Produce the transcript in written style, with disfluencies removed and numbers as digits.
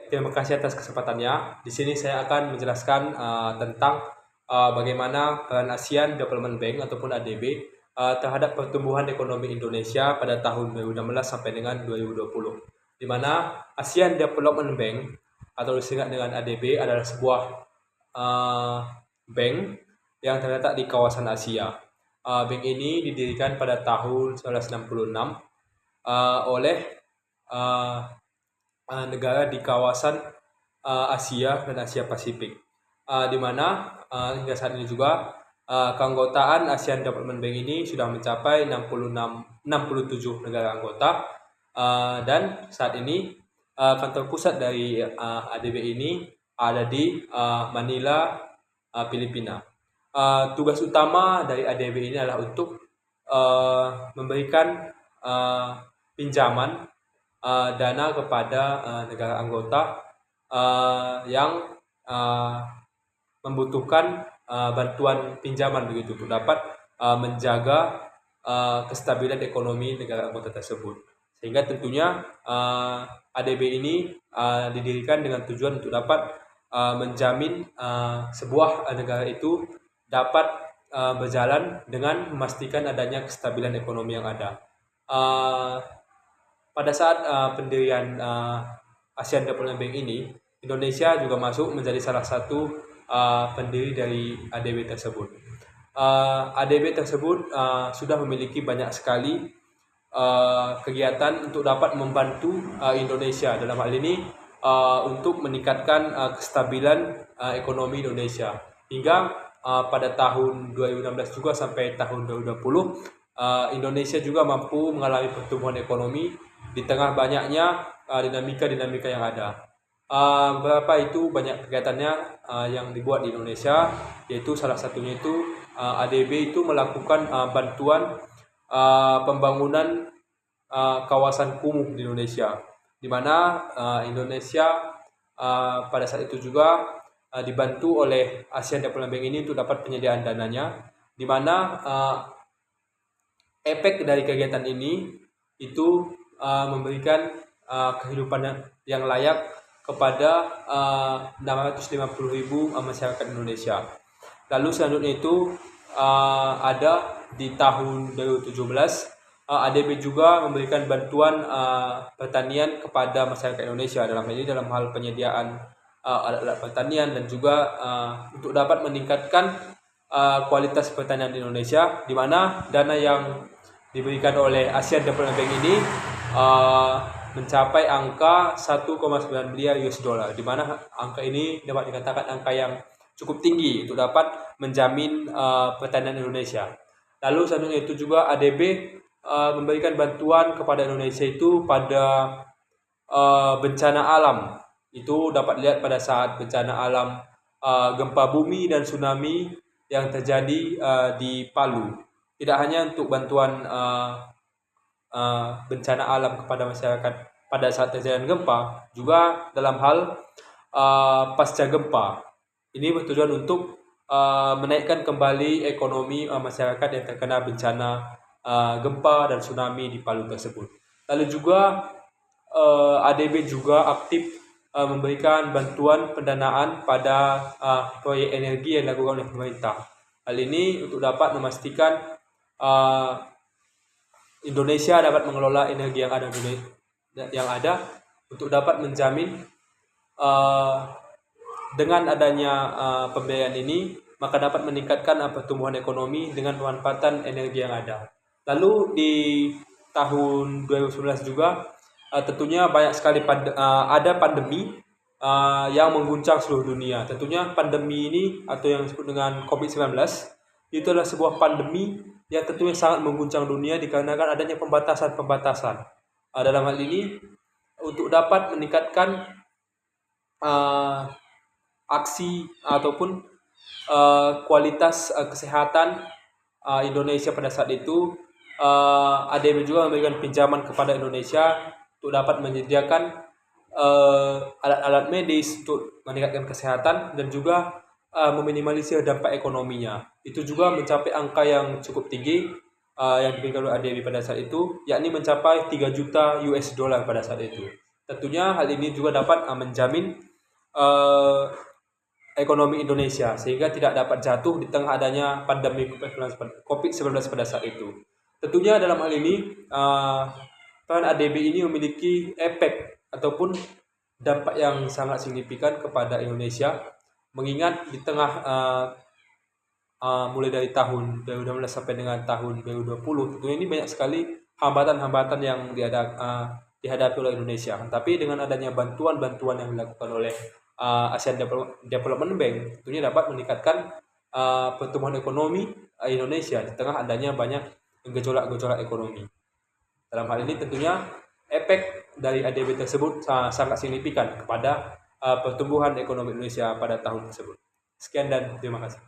terima kasih atas kesempatannya. Di sini saya akan menjelaskan tentang bagaimana peran ASEAN Development Bank ataupun ADB terhadap pertumbuhan ekonomi Indonesia pada tahun 2016 sampai dengan 2020. Di mana ASEAN Development Bank atau disingkat dengan ADB adalah sebuah bank yang terletak di kawasan Asia. Bank ini didirikan pada tahun 1966 oleh negara di kawasan Asia dan Asia Pasifik, di mana hingga saat ini juga keanggotaan ASEAN Development Bank ini sudah mencapai 67 negara anggota, dan saat ini kantor pusat dari ADB ini ada di Manila, Filipina. Tugas utama dari ADB ini adalah untuk memberikan pinjaman dana kepada negara anggota yang membutuhkan bantuan pinjaman begitu untuk dapat menjaga kestabilan ekonomi negara anggota tersebut. Sehingga tentunya ADB ini didirikan dengan tujuan untuk dapat menjamin sebuah negara itu dapat berjalan dengan memastikan adanya kestabilan ekonomi yang ada. Pada saat pendirian ASEAN Development Bank ini, Indonesia juga masuk menjadi salah satu pendiri dari ADB tersebut. ADB tersebut sudah memiliki banyak sekali kegiatan untuk dapat membantu Indonesia dalam hal ini untuk meningkatkan kestabilan ekonomi Indonesia. Hingga pada tahun 2016 juga sampai tahun 2020, Indonesia juga mampu mengalami pertumbuhan ekonomi di tengah banyaknya dinamika-dinamika yang ada. Beberapa itu banyak kegiatannya yang dibuat di Indonesia, yaitu salah satunya itu ADB itu melakukan bantuan pembangunan kawasan kumuh di Indonesia, di mana Indonesia pada saat itu juga dibantu oleh ASEAN Development Bank ini untuk dapat penyediaan dananya, di mana efek dari kegiatan ini itu memberikan kehidupan yang layak kepada 650.000 masyarakat Indonesia. Lalu selanjutnya itu ada di tahun 2017 ADB juga memberikan bantuan pertanian kepada masyarakat Indonesia dalam hal penyediaan alat-alat pertanian dan juga untuk dapat meningkatkan kualitas pertanian di Indonesia, di mana dana yang diberikan oleh ASEAN Development Bank ini mencapai angka 1,9 miliar US dollar, di mana angka ini dapat dikatakan angka yang cukup tinggi untuk dapat menjamin pertanian Indonesia. Lalu selanjutnya itu juga ADB memberikan bantuan kepada Indonesia itu pada bencana alam. Itu dapat dilihat pada saat bencana alam gempa bumi dan tsunami yang terjadi di Palu. Tidak hanya untuk bantuan bencana alam kepada masyarakat pada saat terjadi gempa, juga dalam hal pasca gempa. Ini bertujuan untuk menaikkan kembali ekonomi masyarakat yang terkena bencana gempa dan tsunami di Palu tersebut. Lalu juga ADB juga aktif memberikan bantuan pendanaan pada proyek energi yang dilakukan oleh pemerintah. Hal ini untuk dapat memastikan Indonesia dapat mengelola energi yang ada untuk dapat menjamin dengan adanya pembiayaan ini maka dapat meningkatkan pertumbuhan ekonomi dengan pemanfaatan energi yang ada. Lalu di tahun 2019 juga tentunya banyak sekali ada pandemi yang mengguncang seluruh dunia. Tentunya pandemi ini atau yang disebut dengan COVID-19 itu adalah sebuah pandemi yang tentunya sangat mengguncang dunia dikarenakan adanya pembatasan-pembatasan. Dalam hal ini untuk dapat meningkatkan aksi ataupun kualitas kesehatan Indonesia pada saat itu, ADB juga memberikan pinjaman kepada Indonesia untuk dapat menyediakan alat-alat medis untuk meningkatkan kesehatan dan juga meminimalisir dampak ekonominya. Itu juga mencapai angka yang cukup tinggi yang diberikan oleh ADB pada saat itu, yakni mencapai 3 juta US dollar pada saat itu. Tentunya hal ini juga dapat menjamin uh, ekonomi Indonesia sehingga tidak dapat jatuh di tengah adanya pandemi COVID-19 pada saat itu. Tentunya dalam hal ini peran ADB ini memiliki efek ataupun dampak yang sangat signifikan kepada Indonesia, mengingat di tengah mulai dari tahun 2016 sampai dengan tahun 2020 tentunya ini banyak sekali hambatan-hambatan yang dihadapi oleh Indonesia. Tapi dengan adanya bantuan-bantuan yang dilakukan oleh ASEAN Development Bank tentunya dapat meningkatkan pertumbuhan ekonomi Indonesia di tengah adanya banyak gejolak-gejolak ekonomi. Dalam hal ini tentunya efek dari ADB tersebut sangat signifikan kepada pertumbuhan ekonomi Indonesia pada tahun tersebut. Sekian dan terima kasih.